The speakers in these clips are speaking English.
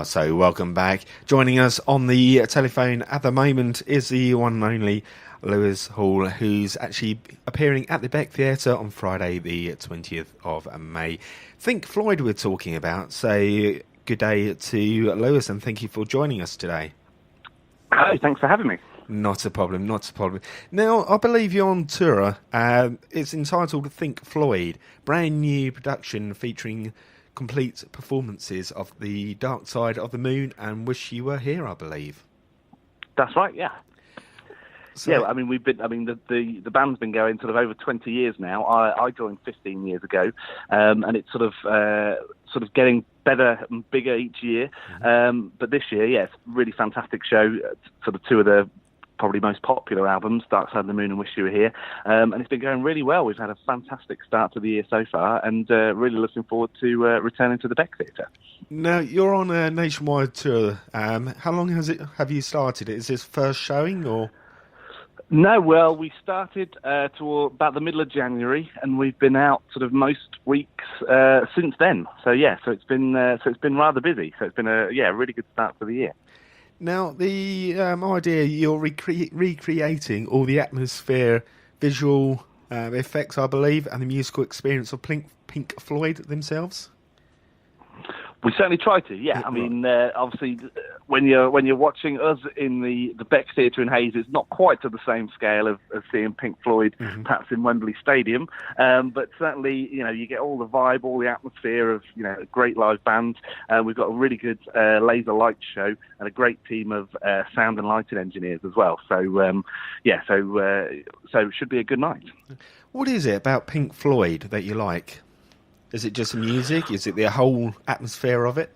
So welcome back. Joining us on the telephone at the moment is the one and only Lewis Hall, who's actually appearing at the Beck Theatre on Friday the 20th of May. Think Floyd we're talking about. So good day to Lewis, and thank you for joining us today. Hi, thanks for having me. Not a problem, not a problem. Now, I believe you're on tour. It's entitled Think Floyd, brand new production featuring complete performances of The Dark Side of the Moon and Wish You Were Here, I believe. That's right, yeah. So, yeah, I mean, the band's been going sort of over 20 years now. I joined 15 years ago, and it's sort of getting better and bigger each year. But this year, yeah, it's a really fantastic show. Sort of two of the probably most popular albums, Dark Side of the Moon and Wish You Were Here. And it's been going really well. We've had a fantastic start to the year so far, and really looking forward to returning to the Beck Theatre. Now, you're on a nationwide tour. How long have you started it? Is this first showing, or...? No, well, we started to about the middle of January, and we've been out sort of most weeks since then. So yeah, so it's been rather busy. So it's been a really good start to the year. Now, the idea you're recreating all the atmosphere, visual effects, I believe, and the musical experience of Pink Floyd themselves. We certainly try to, yeah. I mean, obviously, when you're watching us in the Beck Theatre in Hayes, it's not quite to the same scale of seeing Pink Floyd, perhaps in Wembley Stadium. But certainly, you get all the vibe, all the atmosphere of, a great live band. We've got a really good laser light show and a great team of sound and lighting engineers as well. So, so it should be a good night. What is it about Pink Floyd that you like? Is it just the music? Is it the whole atmosphere of it?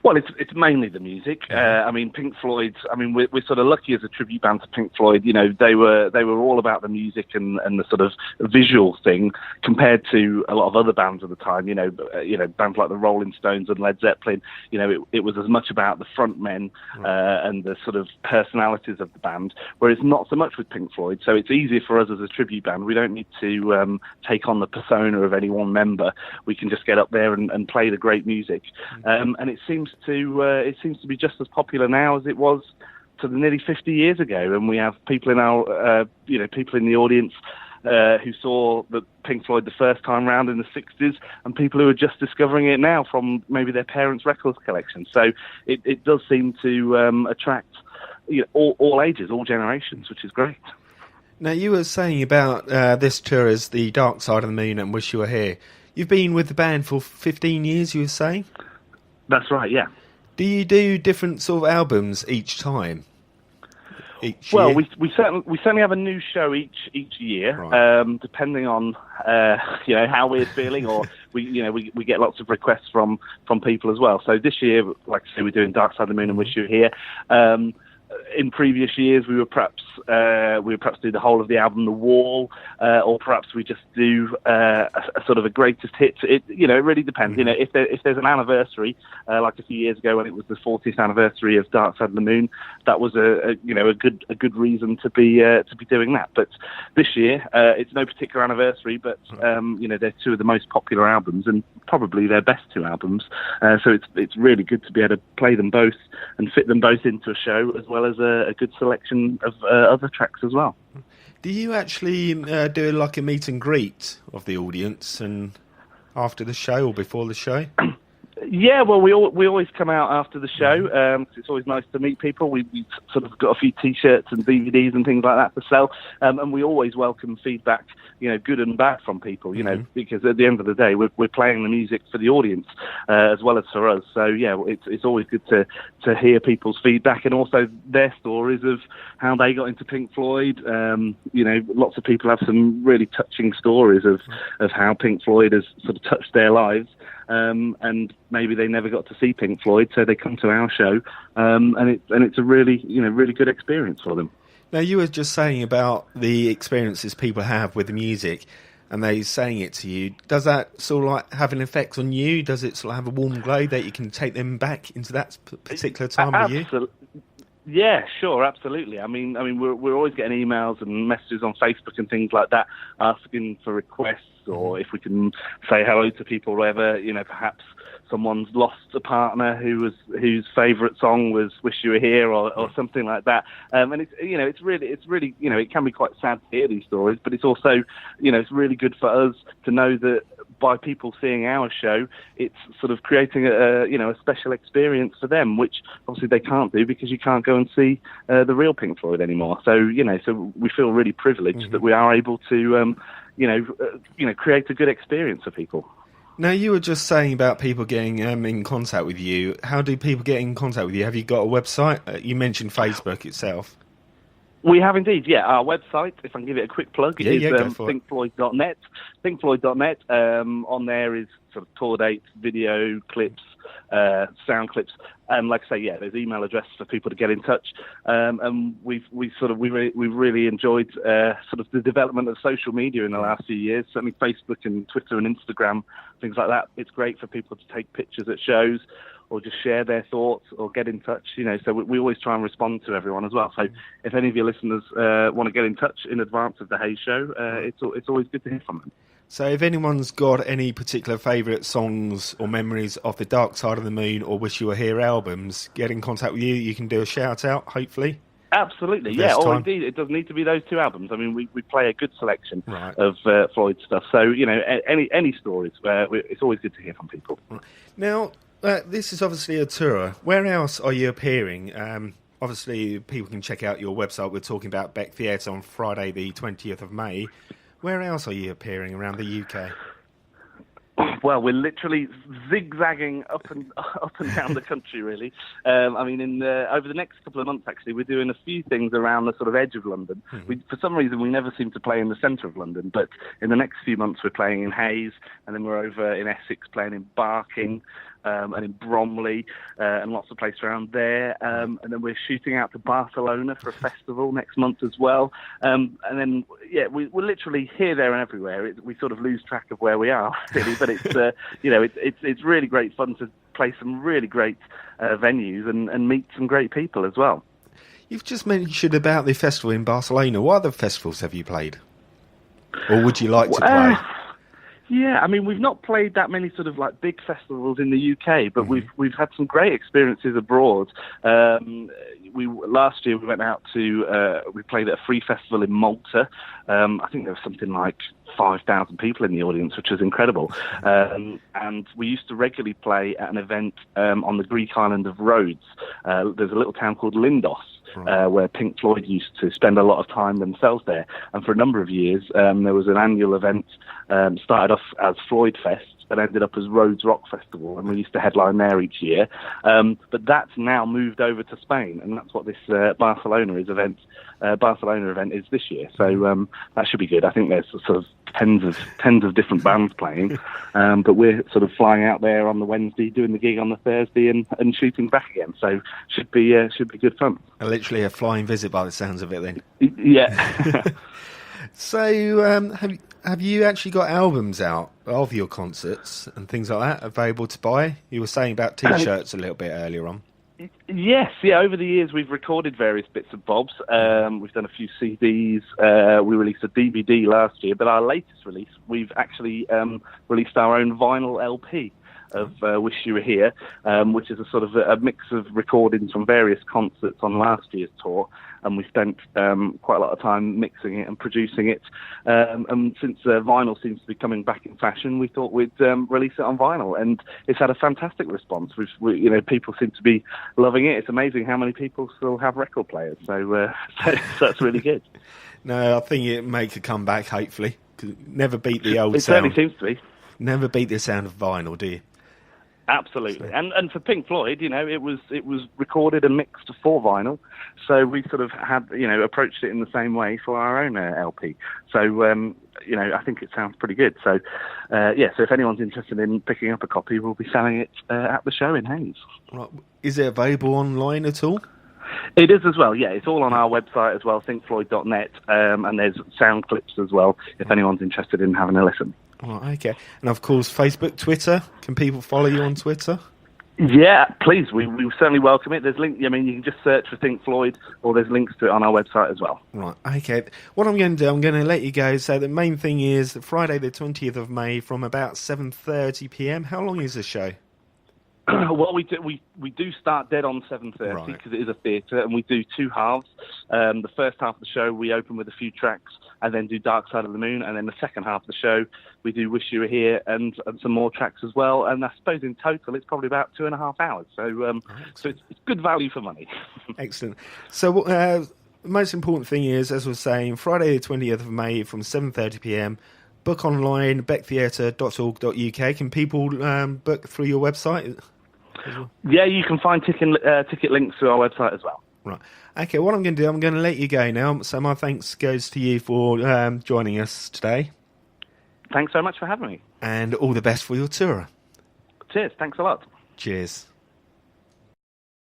Well, it's mainly the music. I mean, Pink Floyd. I mean, we're sort of lucky as a tribute band to Pink Floyd. They were all about the music and the sort of visual thing compared to a lot of other bands at the time. Bands like the Rolling Stones and Led Zeppelin. It was as much about the front men and the sort of personalities of the band, whereas not so much with Pink Floyd. So it's easier for us as a tribute band. We don't need to take on the persona of any one member. We can just get up there and play the great music, and it seems to be just as popular now as it was sort of nearly 50 years ago. And we have people in our people in the audience who saw the Pink Floyd the first time round in the 60s, and people who are just discovering it now from maybe their parents' records collection. So it does seem to attract all ages, all generations, which is great. Now, you were saying about this tour as The Dark Side of the Moon and Wish You Were Here. You've been with the band for 15 years, you were saying? That's right, yeah. Do you do different sort of albums each time? Well, we certainly have a new show each year, right. Depending on how we're feeling, or we get lots of requests from people as well. So this year, like I say, we're doing Dark Side of the Moon and Wish You Were Here. In previous years, we would perhaps do the whole of the album, The Wall, or perhaps we just do a sort of a greatest hits. It really depends. If there's an anniversary, like a few years ago when it was the 40th anniversary of Dark Side of the Moon, that was a good reason to be doing that. But this year, it's no particular anniversary, but they're two of the most popular albums and probably their best two albums. So it's really good to be able to play them both and fit them both into a show, as well as a good selection of other tracks as well. Do you actually do like a meet and greet of the audience and after the show or before the show? Yeah, well, we always come out after the show. It's always nice to meet people. We sort of got a few T-shirts and DVDs and things like that to sell, and we always welcome feedback, good and bad from people, because at the end of the day, we're playing the music for the audience as well as for us. So yeah, it's always good to hear people's feedback and also their stories of how they got into Pink Floyd. Lots of people have some really touching stories of how Pink Floyd has sort of touched their lives. And maybe they never got to see Pink Floyd, so they come to our show, and it's a really really good experience for them. Now, you were just saying about the experiences people have with the music, and they saying it to you. Does that sort of like have an effect on you? Does it sort of have a warm glow that you can take them back into that particular time of year? Yeah, sure, absolutely. I mean, we're always getting emails and messages on Facebook and things like that, asking for requests or if we can say hello to people or whatever. Perhaps someone's lost a partner whose favourite song was "Wish You Were Here" or something like that. And it's really it can be quite sad to hear these stories, but it's also it's really good for us to know that by people seeing our show, it's sort of creating a special experience for them, which obviously they can't do because you can't go and see the real Pink Floyd anymore. So so we feel really privileged that we are able to create a good experience for people. Now, you were just saying about people getting in contact with you. How do people get in contact with you? Have you got a website? You mentioned Facebook itself. We have indeed, yeah. Our website, if I can give it a quick plug, is thinkfloyd.net. Thinkfloyd.net. On there is sort of tour dates, video clips, sound clips, and like I say, there's email addresses for people to get in touch. And we've really enjoyed sort of the development of social media in the last few years. Certainly Facebook and Twitter and Instagram, things like that. It's great for people to take pictures at shows, or just share their thoughts, or get in touch, so we always try and respond to everyone as well. So if any of your listeners want to get in touch in advance of the Hayes show, it's always good to hear from them. So if anyone's got any particular favourite songs or memories of the Dark Side of the Moon or Wish You Were Here albums, get in contact with you. You can do a shout out, hopefully. Absolutely, yeah. Or indeed, it doesn't need to be those two albums. I mean, we play a good selection of Floyd stuff. So any stories. It's always good to hear from people. Now, this is obviously a tour. Where else are you appearing? Obviously, people can check out your website. We're talking about Beck Theatre on Friday, the 20th of May. Where else are you appearing around the UK? Well, we're literally zigzagging up and down the country, really. I mean, over the next couple of months, actually, we're doing a few things around the sort of edge of London. For some reason, we never seem to play in the centre of London, but in the next few months, we're playing in Hayes, and then we're over in Essex playing in Barking, and in Bromley, and lots of places around there. And then we're shooting out to Barcelona for a festival next month as well. And then, we're literally here, there, and everywhere. We sort of lose track of where we are, really. But it's really great fun to play some really great venues and meet some great people as well. You've just mentioned about the festival in Barcelona. What other festivals have you played? Or would you like to play? Yeah, I mean, we've not played that many sort of like big festivals in the UK, but we've had some great experiences abroad. Last year we went out to we played at a free festival in Malta. I think there was something like 5,000 people in the audience, which was incredible. And we used to regularly play at an event on the Greek island of Rhodes. There's a little town called Lindos, where Pink Floyd used to spend a lot of time themselves there. And for a number of years, there was an annual event, started off as Floyd Fest, and ended up as Rhodes Rock Festival, and we used to headline there each year. But that's now moved over to Spain, and that's what this Barcelona event is this year. So that should be good. I think there's sort of tens of different bands playing, but we're sort of flying out there on the Wednesday, doing the gig on the Thursday, and shooting back again. So should be good fun. Literally a flying visit by the sounds of it, then. Yeah. So have you actually got albums out of your concerts and things like that available to buy? You were saying about T-shirts a little bit earlier on. Yes, over the years we've recorded various bits and bobs. We've done a few CDs. We released a DVD last year, but our latest release, we've actually released our own vinyl LP of Wish You Were Here, which is a sort of a mix of recordings from various concerts on last year's tour, and we spent quite a lot of time mixing it and producing it. And since vinyl seems to be coming back in fashion, we thought we'd release it on vinyl, and it's had a fantastic response. People seem to be loving it. It's amazing how many people still have record players, so that's really good. No, I think it makes a comeback, hopefully. Never beat the old sound. It certainly seems to be. Never beat the sound of vinyl, do you? Absolutely, and for Pink Floyd, it was recorded and mixed for vinyl, so we sort of had approached it in the same way for our own LP. So I think it sounds pretty good. So so if anyone's interested in picking up a copy, we'll be selling it at the show in Hayes. Right. Is it available online at all? It is as well, yeah. It's all on our website as well, thinkfloyd.net, and there's sound clips as well if anyone's interested in having a listen. Right, okay. And of course, Facebook, Twitter. Can people follow you on Twitter? Yeah, please. We certainly welcome it. There's you can just search for Pink Floyd, or there's links to it on our website as well. Right, okay. What I'm going to do, I'm going to let you go. So the main thing is Friday the 20th of May from about 7:30 p.m. How long is the show? Well, we do start dead on 7:30 because it is a theatre, and we do two halves. The first half of the show we open with a few tracks, and then do Dark Side of the Moon, and then the second half of the show we do Wish You Were Here and some more tracks as well. And I suppose in total it's probably about 2.5 hours. So it's good value for money. Excellent. So the most important thing is, as we're saying, Friday the 20th of May from 7:30 p.m. Book online, becktheatre.org.uk. Can people book through your website? Yeah, you can find ticket links through our website as well. Right. Okay, what I'm going to do, I'm going to let you go now. So my thanks goes to you for joining us today. Thanks so much for having me. And all the best for your tour. Cheers. Thanks a lot. Cheers.